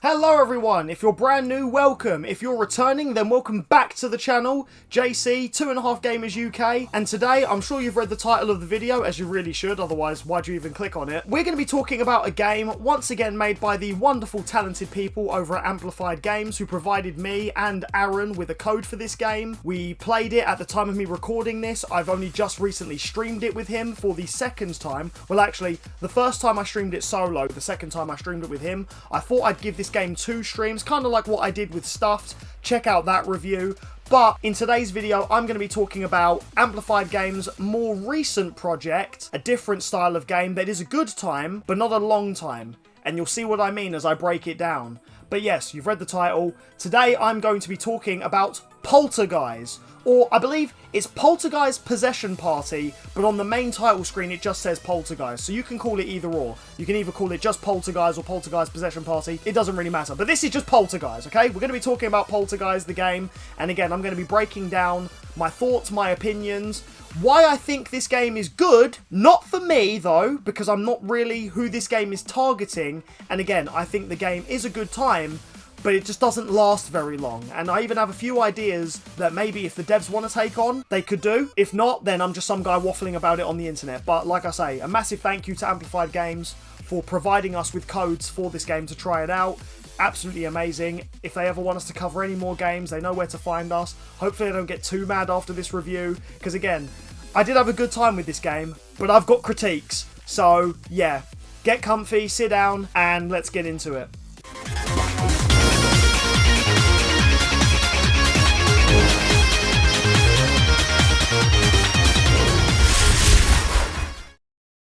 Hello everyone, if you're brand new, welcome. If you're returning, then welcome back to the channel. JC, 2.5 Gamers UK, and today, I'm sure you've read the title of the video, as you really should, otherwise why'd you even click on it? We're going to be talking about a game, once again made by the wonderful, talented people over at Amplified Games, who provided me and Aaron with a code for this game. We played it at the time of me recording this. I've only just recently streamed it with him for the second time. Well, actually, the first time I streamed it solo, the second time I streamed it with him. I thought I'd give this game 2 streams, kind of like what I did with Stuffed. Check out that review. But in today's video, I'm going to be talking about Amplified Games' more recent project, a different style of game that is a good time, but not a long time. And you'll see what I mean as I break it down. But yes, you've read the title. Today, I'm going to be talking about Polterguys, or I believe it's Polterguys Possession Party, but on the main title screen it just says Polterguys, so you can call it either or. You can either call it just Polterguys or Polterguys Possession Party, it doesn't really matter. But this is just Polterguys, okay? We're going to be talking about Polterguys, the game, and again, I'm going to be breaking down my thoughts, my opinions, why I think this game is good, not for me though, because I'm not really who this game is targeting, and again, I think the game is a good time, but it just doesn't last very long. And I even have a few ideas that maybe if the devs want to take on, they could do. If not, then I'm just some guy waffling about it on the internet. But like I say, a massive thank you to Amplified Games for providing us with codes for this game to try it out. Absolutely amazing. If they ever want us to cover any more games, they know where to find us. Hopefully I don't get too mad after this review, because again, I did have a good time with this game, but I've got critiques. So yeah, get comfy, sit down, and let's get into it.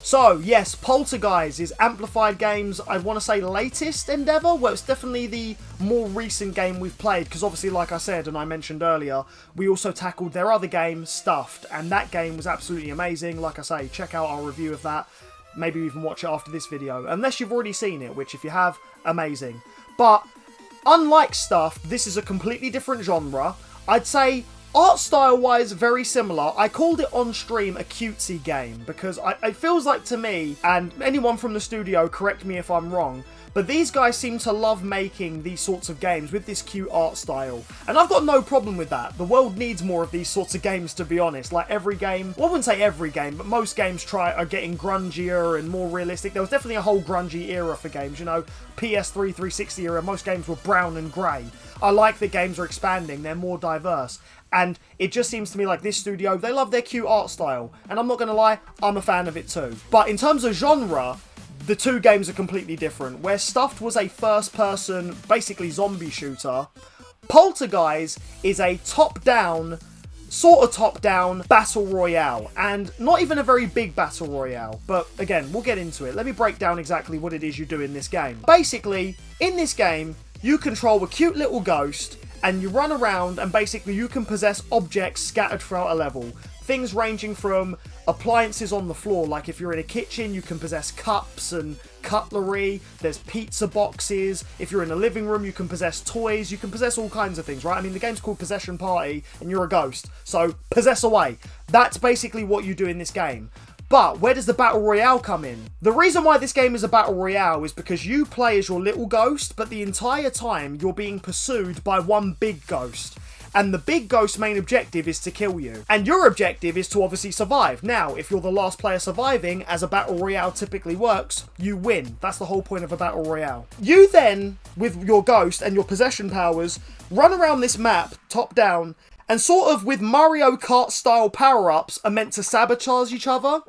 So, yes, Polterguys is Amplified Games, I want to say, latest endeavour. Well, it's definitely the more recent game we've played, because obviously, like I said, and I mentioned earlier, we also tackled their other game, Stuffed, and that game was absolutely amazing. Like I say, check out our review of that. Maybe even watch it after this video, unless you've already seen it, which if you have, amazing. But, unlike Stuffed, this is a completely different genre. I'd say art style wise, very similar. I called it on stream a cutesy game because it feels like to me, and anyone from the studio, correct me if I'm wrong, but these guys seem to love making these sorts of games with this cute art style. And I've got no problem with that. The world needs more of these sorts of games, to be honest. Like every game, well, I wouldn't say every game, but most games are getting grungier and more realistic. There was definitely a whole grungy era for games, you know, PS3, 360 era, most games were brown and grey. I like that games are expanding, they're more diverse. And it just seems to me like this studio, they love their cute art style. And I'm not going to lie, I'm a fan of it too. But in terms of genre, the two games are completely different. Where Stuffed was a first-person, basically zombie shooter, Polterguys is a top-down, sort of top-down battle royale. And not even a very big battle royale. But again, we'll get into it. Let me break down exactly what it is you do in this game. Basically, in this game, you control a cute little ghost, and you run around and basically you can possess objects scattered throughout a level. Things ranging from appliances on the floor, like if you're in a kitchen, you can possess cups and cutlery. There's pizza boxes. If you're in a living room, you can possess toys. You can possess all kinds of things, right? I mean, the game's called Possession Party and you're a ghost. So possess away. That's basically what you do in this game. But where does the Battle Royale come in? The reason why this game is a Battle Royale is because you play as your little ghost, but the entire time you're being pursued by one big ghost. And the big ghost's main objective is to kill you. And your objective is to obviously survive. Now, if you're the last player surviving, as a Battle Royale typically works, you win. That's the whole point of a Battle Royale. You then, with your ghost and your possession powers, run around this map, top down, and sort of with Mario Kart style power-ups are meant to sabotage each other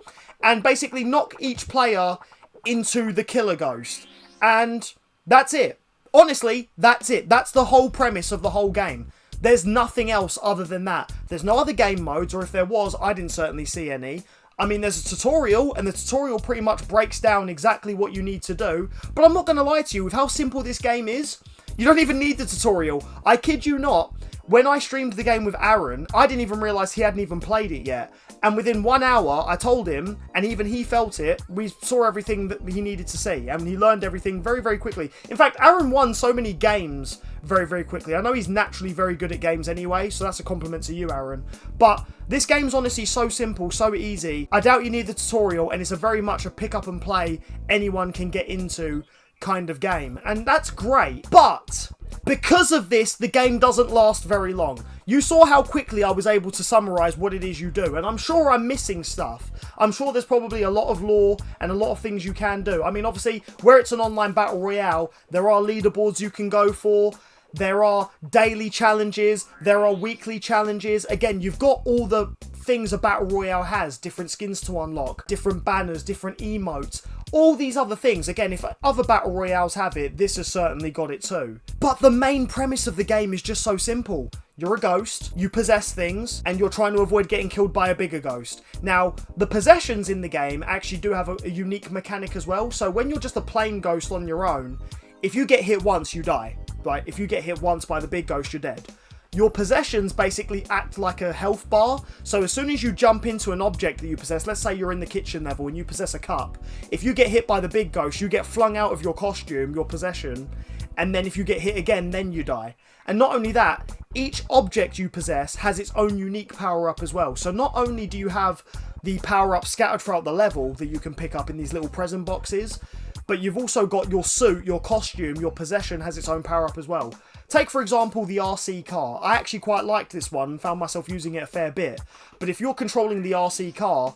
and basically knock each player into the killer ghost. And that's it. Honestly, that's it. That's the whole premise of the whole game. There's nothing else other than that. There's no other game modes, or if there was, I didn't certainly see any. I mean, there's a tutorial, and the tutorial pretty much breaks down exactly what you need to do. But I'm not going to lie to you, with how simple this game is, you don't even need the tutorial. I kid you not. When I streamed the game with Aaron, I didn't even realise he hadn't even played it yet. And within 1 hour, I told him, and even he felt it, we saw everything that he needed to see. And he learned everything very, very quickly. In fact, Aaron won so many games very, very quickly. I know he's naturally very good at games anyway, so that's a compliment to you, Aaron. But this game's honestly so simple, so easy. I doubt you need the tutorial, and it's a very much a pick up and play anyone can get into kind of game, and that's great. But because of this, the game doesn't last very long. You saw how quickly I was able to summarize what it is you do, and I'm sure I'm missing stuff. I'm sure there's probably a lot of lore and a lot of things you can do. I mean, obviously, where it's an online battle royale, there are leaderboards you can go for. There are daily challenges, there are weekly challenges. Again, you've got all the things a battle royale has. Different skins to unlock, different banners, different emotes, all these other things. Again, if other battle royales have it, this has certainly got it too. But the main premise of the game is just so simple. You're a ghost, you possess things, and you're trying to avoid getting killed by a bigger ghost. Now, the possessions in the game actually do have a unique mechanic as well. So when you're just a plain ghost on your own, if you get hit once, you die. Right? If you get hit once by the big ghost, you're dead. Your possessions basically act like a health bar. So as soon as you jump into an object that you possess, let's say you're in the kitchen level and you possess a cup. If you get hit by the big ghost, you get flung out of your costume, your possession. And then if you get hit again, then you die. And not only that, each object you possess has its own unique power-up as well. So not only do you have the power-up scattered throughout the level that you can pick up in these little present boxes, but you've also got your suit, your costume, your possession has its own power-up as well. Take, for example, the RC car. I actually quite liked this one and found myself using it a fair bit. But if you're controlling the RC car,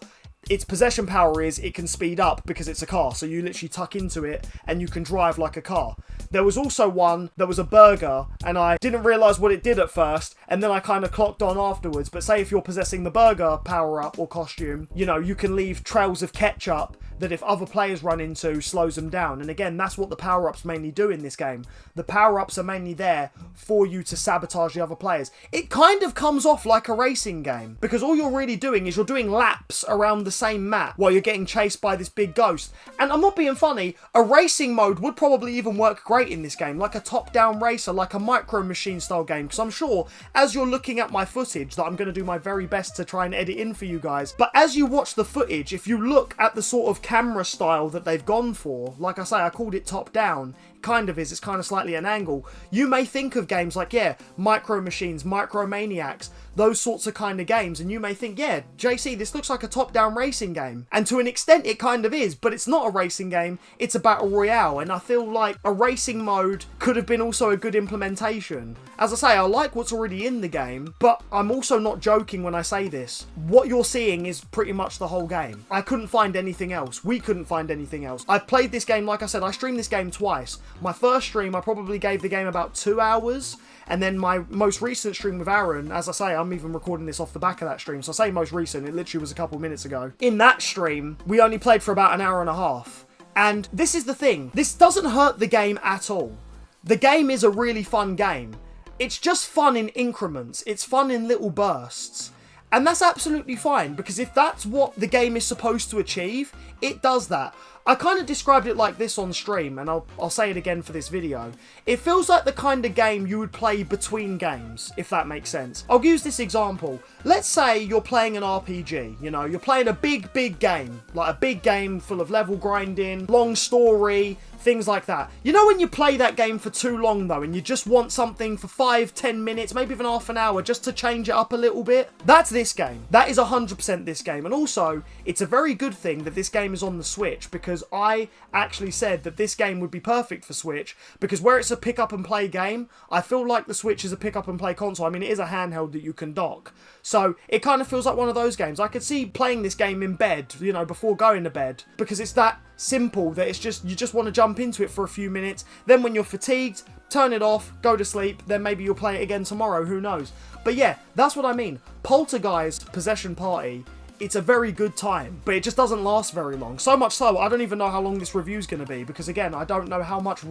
its possession power is it can speed up because it's a car. So you literally tuck into it and you can drive like a car. There was also one that was a burger, and I didn't realise what it did at first, and then I kind of clocked on afterwards. But say if you're possessing the burger power-up or costume, you know, you can leave trails of ketchup that if other players run into, slows them down. And again, that's what the power-ups mainly do in this game. The power-ups are mainly there for you to sabotage the other players. It kind of comes off like a racing game, because all you're really doing is you're doing laps around the same map while you're getting chased by this big ghost. And I'm not being funny, a racing mode would probably even work great in this game, like a top-down racer, like a Micro Machine style game, because I'm sure as you're looking at my footage that I'm going to do my very best to try and edit in for you guys, but as you watch the footage, if you look at the sort of camera style that they've gone for, like I say, I called it top-down, kind of is, it's kind of slightly an angle. You may think of games like, yeah, Micro Machines, Micromaniacs, those sorts of kind of games, and you may think, yeah, JC, this looks like a top-down racing game. And to an extent, it kind of is, but it's not a racing game, it's a battle royale, and I feel like a racing mode could have been also a good implementation. As I say, I like what's already in the game, but I'm also not joking when I say this. What you're seeing is pretty much the whole game. I couldn't find anything else. We couldn't find anything else. I've played this game, like I said, I streamed this game twice. My first stream, I probably gave the game about 2 hours. And then my most recent stream with Aaron, as I say, I'm even recording this off the back of that stream. So I say most recent, it literally was a couple minutes ago. In that stream, we only played for about an hour and a half. And this is the thing. This doesn't hurt the game at all. The game is a really fun game. It's just fun in increments. It's fun in little bursts. And that's absolutely fine, because if that's what the game is supposed to achieve, it does that. I kind of described it like this on stream, and I'll say it again for this video. It feels like the kind of game you would play between games, if that makes sense. I'll use this example. Let's say you're playing an RPG, you know, you're playing a big game, like a big game full of level grinding, long story, things like that. You know when you play that game for too long though, and you just want something for 5-10 minutes, maybe even half an hour, just to change it up a little bit? That's this game. That is 100% this game. And also, it's a very good thing that this game is on the Switch, because I actually said that this game would be perfect for Switch, because where it's a pick up and play game, I feel like the Switch is a pick up and play console. I mean, it is a handheld that you can dock. So it kind of feels like one of those games. I could see playing this game in bed, you know, before going to bed, because it's that simple that it's just, you just want to jump into it for a few minutes. Then when you're fatigued, turn it off, go to sleep, then maybe you'll play it again tomorrow, who knows. But yeah, that's what I mean. Polterguys Possession Party, it's a very good time, but it just doesn't last very long. So much so, I don't even know how long this review's going to be, because again, I don't know how much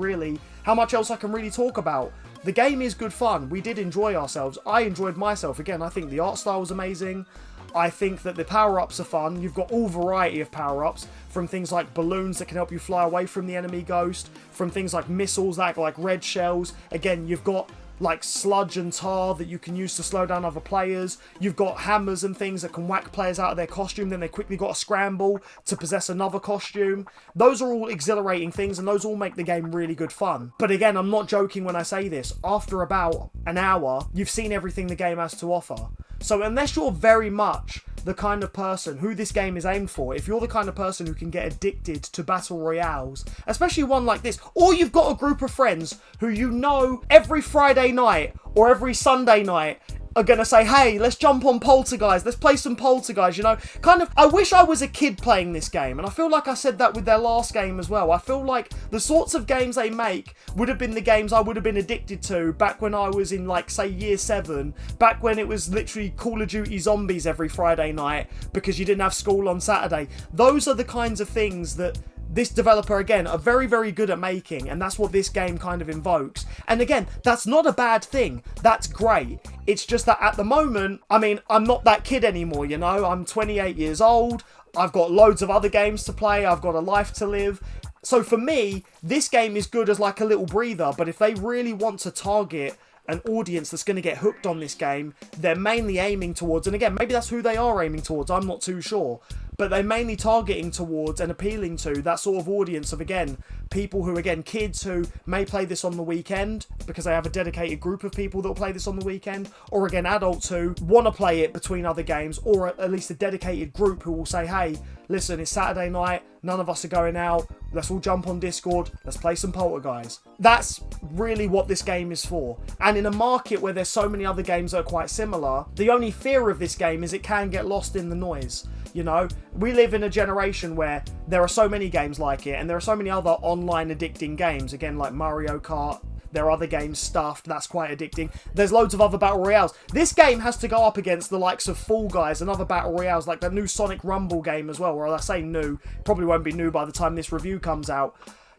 else I can really talk about. The game is good fun. We did enjoy ourselves. I enjoyed myself. Again, I think the art style was amazing. I think that the power-ups are fun. You've got all variety of power-ups, from things like balloons that can help you fly away from the enemy ghost, from things like missiles that act like red shells. Again, you've got like sludge and tar that you can use to slow down other players. You've got hammers and things that can whack players out of their costume, then they quickly got to scramble to possess another costume. Those are all exhilarating things, and those all make the game really good fun. But again, I'm not joking when I say this. After about an hour, you've seen everything the game has to offer. So unless you're very much the kind of person who this game is aimed for, if you're the kind of person who can get addicted to battle royales, especially one like this, or you've got a group of friends who you know every Friday night or every Sunday night are gonna say, hey, let's jump on Polterguys, let's play some Polterguys, you know? Kind of, I wish I was a kid playing this game, and I feel like I said that with their last game as well. I feel like the sorts of games they make would have been the games I would have been addicted to back when I was in, like, say, year 7, back when it was literally Call of Duty Zombies every Friday night because you didn't have school on Saturday. Those are the kinds of things that this developer, again, are very, very good at making, and that's what this game kind of invokes. And again, that's not a bad thing. That's great. It's just that at the moment, I mean, I'm not that kid anymore, you know? I'm 28 years old. I've got loads of other games to play. I've got a life to live. So for me, this game is good as like a little breather, but if they really want to target an audience that's going to get hooked on this game, they're mainly aiming towards, and again, maybe that's who they are aiming towards, I'm not too sure, but they're mainly targeting towards and appealing to that sort of audience of, again, people who, again, kids who may play this on the weekend because they have a dedicated group of people that will play this on the weekend, or again, adults who want to play it between other games, or at least a dedicated group who will say, hey, listen, it's Saturday night, none of us are going out, let's all jump on Discord, let's play some Polterguys. That's really what this game is for. And in a market where there's so many other games that are quite similar, the only fear of this game is it can get lost in the noise. You know, we live in a generation where there are so many games like it, and there are so many other online addicting games, again, like Mario Kart. There are other games, Stuffed, that's quite addicting. There's loads of other battle royales. This game has to go up against the likes of Fall Guys and other battle royales, like the new Sonic Rumble game as well, where I say new, probably won't be new by the time this review comes out.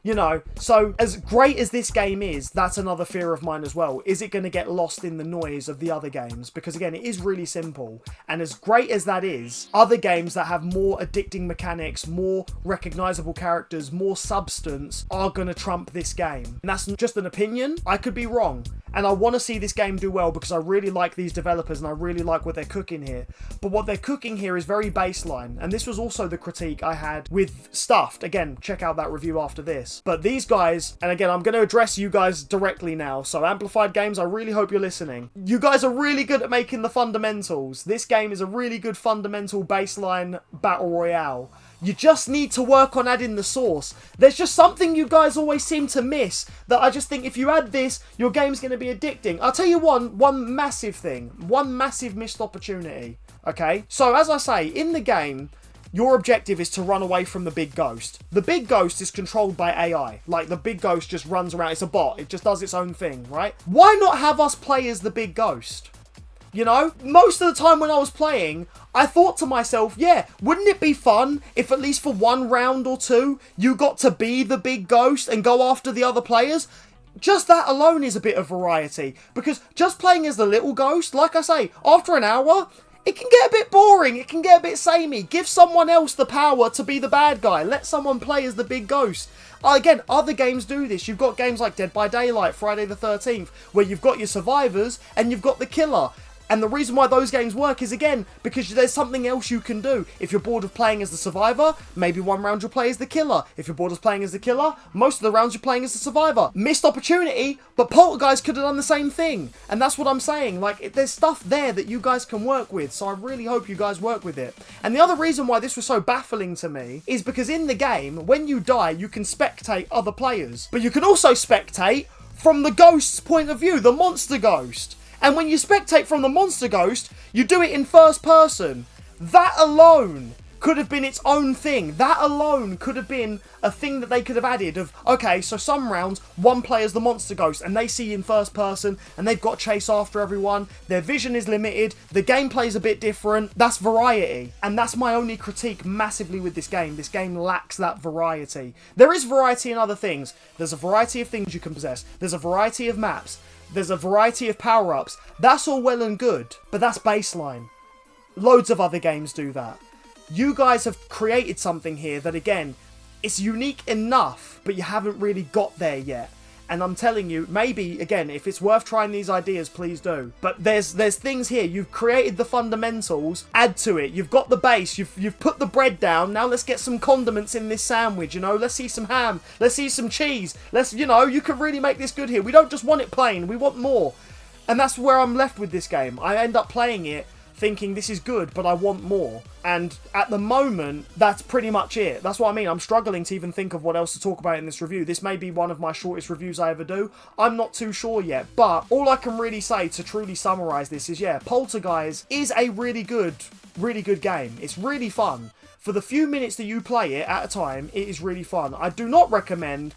You know, so as great as this game is, that's another fear of mine as well. Is it going to get lost in the noise of the other games? Because again, it is really simple. And as great as that is, other games that have more addicting mechanics, more recognizable characters, more substance are going to trump this game. And that's just an opinion. I could be wrong. And I want to see this game do well because I really like these developers and I really like what they're cooking here. But what they're cooking here is very baseline. And this was also the critique I had with Stuffed. Again, check out that review after this. But these guys, and again, I'm going to address you guys directly now. So Amplified Games, I really hope you're listening. You guys are really good at making the fundamentals. This game is a really good fundamental baseline battle royale. You just need to work on adding the sauce. There's just something you guys always seem to miss that I just think if you add this, your game's going to be addicting. I'll tell you one massive thing. One massive missed opportunity. Okay? So as I say, in the game, your objective is to run away from the big ghost. The big ghost is controlled by AI. Like, the big ghost just runs around. It's a bot. It just does its own thing, right? Why not have us play as the big ghost? You know, most of the time when I was playing, I thought to myself, yeah, wouldn't it be fun if at least for one round or two, you got to be the big ghost and go after the other players? Just that alone is a bit of variety. Because just playing as the little ghost, like I say, after an hour, it can get a bit boring. It can get a bit samey. Give someone else the power to be the bad guy. Let someone play as the big ghost. Again, other games do this. You've got games like Dead by Daylight, Friday the 13th, where you've got your survivors and you've got the killer. And the reason why those games work is, again, because there's something else you can do. If you're bored of playing as the survivor, maybe one round you'll play as the killer. If you're bored of playing as the killer, most of the rounds you're playing as the survivor. Missed opportunity, but Polterguys could have done the same thing. And that's what I'm saying. Like, there's stuff there that you guys can work with, so I really hope you guys work with it. And the other reason why this was so baffling to me is because in the game, when you die, you can spectate other players. But you can also spectate from the ghost's point of view, the monster ghost. And when you spectate from the monster ghost, you do it in first person. That alone could have been its own thing. That alone could have been a thing that they could have added of, okay, so some rounds, one player's the monster ghost, and they see in first person, and they've got to chase after everyone. Their vision is limited. The gameplay's a bit different. That's variety. And that's my only critique massively with this game. This game lacks that variety. There is variety in other things. There's a variety of things you can possess. There's a variety of maps. There's a variety of power-ups. That's all well and good, but that's baseline. Loads of other games do that. You guys have created something here that, again, it's unique enough, but you haven't really got there yet. And I'm telling you, maybe, again, if it's worth trying these ideas, please do. But there's things here. You've created the fundamentals. Add to it. You've got the base. You've put the bread down. Now let's get some condiments in this sandwich, you know. Let's see some ham. Let's see some cheese. You know, you can really make this good here. We don't just want it plain. We want more. And that's where I'm left with this game. I end up playing it thinking this is good, but I want more. And at the moment, that's pretty much it. That's what I mean. I'm struggling to even think of what else to talk about in this review. This may be one of my shortest reviews I ever do. I'm not too sure yet. But all I can really say to truly summarize this is, yeah, Polterguys is a really good game. It's really fun. For the few minutes that you play it at a time, it is really fun. I do not recommend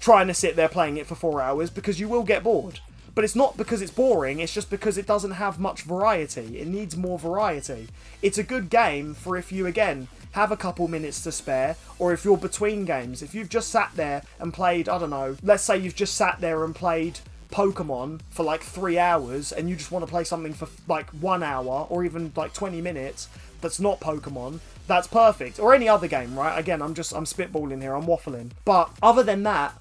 trying to sit there playing it for 4 hours because you will get bored. But it's not because it's boring, it's just because it doesn't have much variety. It needs more variety. It's a good game for if you, again, have a couple minutes to spare, or if you're between games. If you've just sat there and played, I don't know, let's say you've just sat there and played Pokemon for like 3 hours, and you just want to play something for like 1 hour, or even like 20 minutes, that's not Pokemon, that's perfect. Or any other game, right? Again, I'm spitballing here, I'm waffling. But other than that,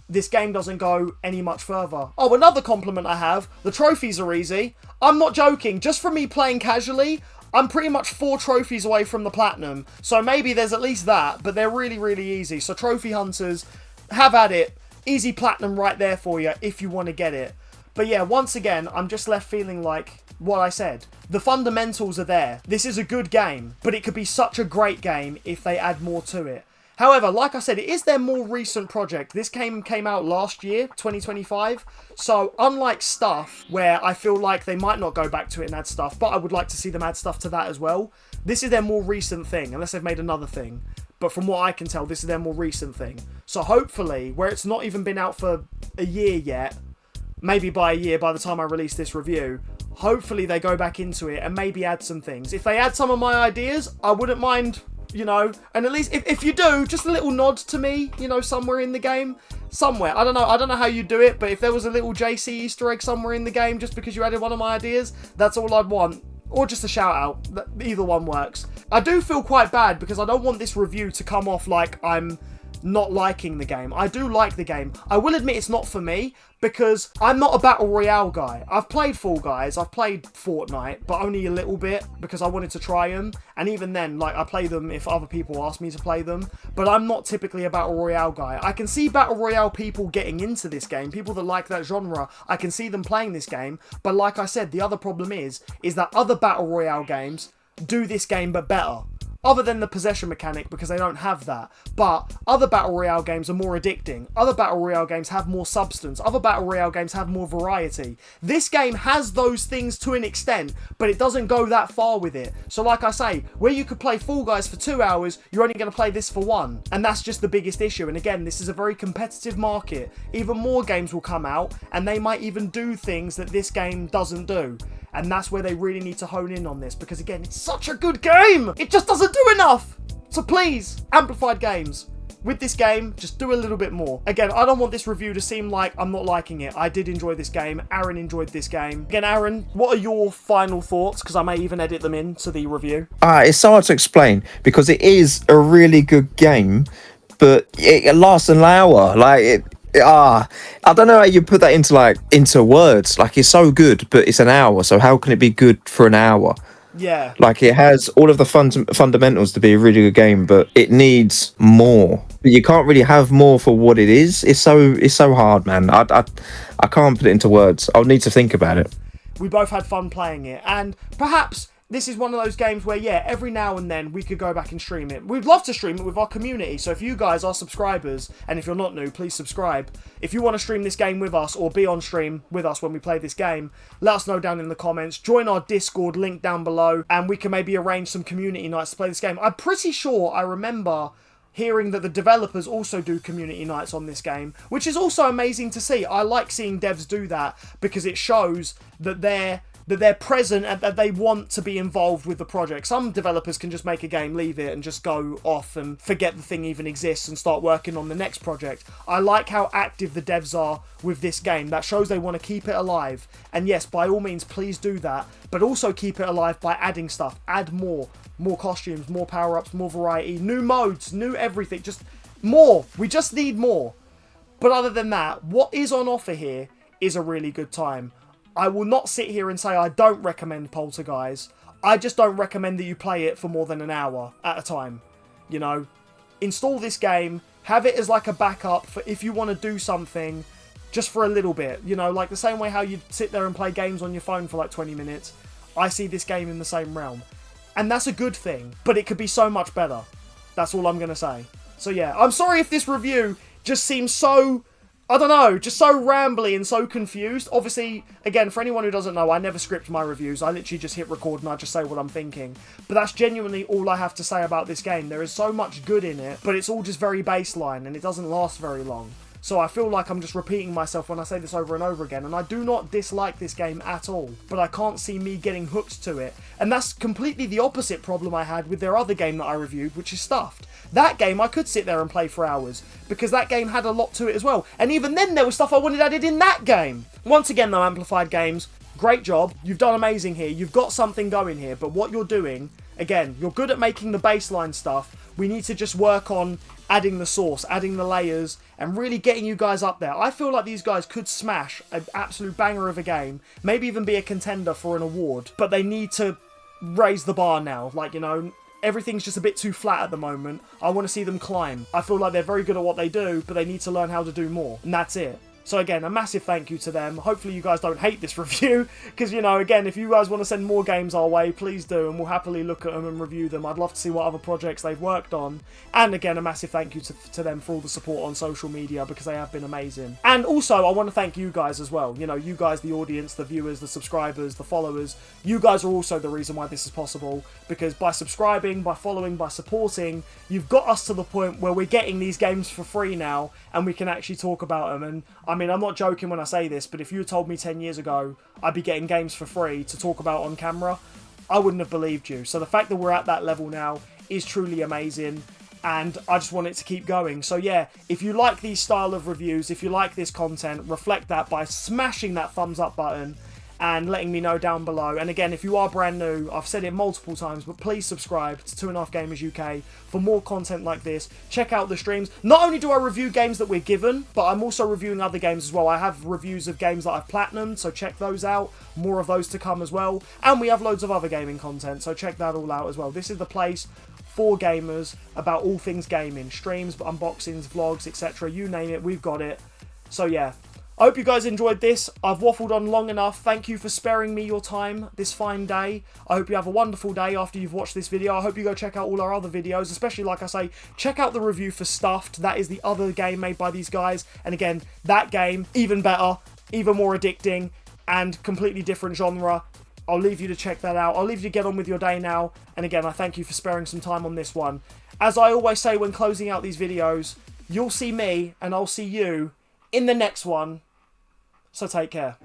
this game doesn't go any much further. Oh, another compliment I have, the trophies are easy. I'm not joking, just from me playing casually, I'm pretty much 4 trophies away from the platinum. So maybe there's at least that, but they're really, really easy. So trophy hunters, have at it. Easy platinum right there for you if you want to get it. But yeah, once again, I'm just left feeling like what I said. The fundamentals are there. This is a good game, but it could be such a great game if they add more to it. However, like I said, it is their more recent project. This came out last year, 2025. So unlike Stuff, where I feel like they might not go back to it and add stuff, but I would like to see them add stuff to that as well. This is their more recent thing, unless they've made another thing. But from what I can tell, this is their more recent thing. So hopefully, where it's not even been out for a year yet, maybe by a year by the time I release this review, hopefully they go back into it and maybe add some things. If they add some of my ideas, I wouldn't mind, you know, and at least if you do, just a little nod to me, you know, somewhere in the game, somewhere. I don't know how you do it, but if there was a little JC Easter egg somewhere in the game just because you added one of my ideas, that's all I'd want. Or just a shout out. Either one works. I do feel quite bad because I don't want this review to come off like I'm not liking the game. I do like the game. I will admit it's not for me because I'm not a battle royale guy. I've played Fall Guys, I've played Fortnite, but only a little bit because I wanted to try them. And even then, like, I play them if other people ask me to play them. But I'm not typically a battle royale guy. I can see battle royale people getting into this game, people that like that genre. I can see them playing this game. But like I said, the other problem is that other battle royale games do this game but better. Other than the possession mechanic, because they don't have that. But other Battle Royale games are more addicting. Other Battle Royale games have more substance. Other Battle Royale games have more variety. This game has those things to an extent, but it doesn't go that far with it. So like I say, where you could play Fall Guys for 2 hours, you're only going to play this for 1. And that's just the biggest issue. And again, this is a very competitive market. Even more games will come out, and they might even do things that this game doesn't do. And that's where they really need to hone in on this, because again, it's such a good game! It just doesn't do enough! So please, Amplified Games, with this game, just do a little bit more. Again, I don't want this review to seem like I'm not liking it. I did enjoy this game. Aaron enjoyed this game. Again, Aaron, what are your final thoughts? Because I may even edit them into the review. It's so hard to explain, because it is a really good game, but it lasts an hour. I don't know how you put that into words. Like, it's so good, but it's an hour. So how can it be good for an hour? Yeah. Like, it has all of the fundamentals to be a really good game, but it needs more. But you can't really have more for what it is. It's so hard, man. I can't put it into words. I'll need to think about it. We both had fun playing it, and perhaps this is one of those games where, yeah, every now and then we could go back and stream it. We'd love to stream it with our community, so if you guys are subscribers, and if you're not new, please subscribe. If you want to stream this game with us, or be on stream with us when we play this game, let us know down in the comments. Join our Discord, link down below, and we can maybe arrange some community nights to play this game. I'm pretty sure I remember hearing that the developers also do community nights on this game, which is also amazing to see. I like seeing devs do that, because it shows that they're present and that they want to be involved with the project. Some developers can just make a game, leave it, and just go off and forget the thing even exists and start working on the next project. I like how active the devs are with this game. That shows they want to keep it alive. And yes, by all means, please do that, but also keep it alive by adding stuff. Add more costumes, more power-ups, more variety, new modes, new everything. Just more. We just need more. But other than that, what is on offer here is a really good time. I will not sit here and say I don't recommend Polterguys. I just don't recommend that you play it for more than an hour at a time. You know, install this game, have it as like a backup for if you want to do something just for a little bit. You know, like the same way how you sit there and play games on your phone for like 20 minutes. I see this game in the same realm. And that's a good thing, but it could be so much better. That's all I'm going to say. So yeah, I'm sorry if this review just seems so, I don't know, just so rambly and so confused. Obviously, again, for anyone who doesn't know, I never script my reviews. I literally just hit record and I just say what I'm thinking. But that's genuinely all I have to say about this game. There is so much good in it, but it's all just very baseline and it doesn't last very long. So I feel like I'm just repeating myself when I say this over and over again, and I do not dislike this game at all, but I can't see me getting hooked to it. And that's completely the opposite problem I had with their other game that I reviewed, which is Stuffed. That game I could sit there and play for hours, because that game had a lot to it as well. And even then there was stuff I wanted added in that game. Once again though, Amplified Games, great job. You've done amazing here. You've got something going here, but what you're doing, again, you're good at making the baseline stuff. We need to just work on adding the sauce, adding the layers, and really getting you guys up there. I feel like these guys could smash an absolute banger of a game, maybe even be a contender for an award, but they need to raise the bar now. Like, you know, everything's just a bit too flat at the moment. I want to see them climb. I feel like they're very good at what they do, but they need to learn how to do more, and that's it. So again, a massive thank you to them. Hopefully you guys don't hate this review, because, you know, again, if you guys want to send more games our way, please do, and we'll happily look at them and review them. I'd love to see what other projects they've worked on. And again, a massive thank you to them for all the support on social media, because they have been amazing. And also, I want to thank you guys as well. You know, you guys, the audience, the viewers, the subscribers, the followers, you guys are also the reason why this is possible, because by subscribing, by following, by supporting, you've got us to the point where we're getting these games for free now, and we can actually talk about them. And I mean, I'm not joking when I say this, but if you had told me 10 years ago I'd be getting games for free to talk about on camera, I wouldn't have believed you. So the fact that we're at that level now is truly amazing, and I just want it to keep going. So yeah, if you like these style of reviews, if you like this content, reflect that by smashing that thumbs up button and letting me know down below. And again, if you are brand new, I've said it multiple times, but please subscribe to 2.5 Gamers UK for more content like this. Check out the streams. Not only do I review games that we're given, but I'm also reviewing other games as well. I have reviews of games that I've platinumed, so check those out. More of those to come as well. And we have loads of other gaming content, so check that all out as well. This is the place for gamers about all things gaming. Streams, unboxings, vlogs, etc. You name it, we've got it. So yeah. I hope you guys enjoyed this. I've waffled on long enough. Thank you for sparing me your time this fine day. I hope you have a wonderful day after you've watched this video. I hope you go check out all our other videos, especially, like I say, check out the review for Stuffed. That is the other game made by these guys. And again, that game, even better, even more addicting, and completely different genre. I'll leave you to check that out. I'll leave you to get on with your day now. And again, I thank you for sparing some time on this one. As I always say when closing out these videos, you'll see me and I'll see you in the next one. So take care.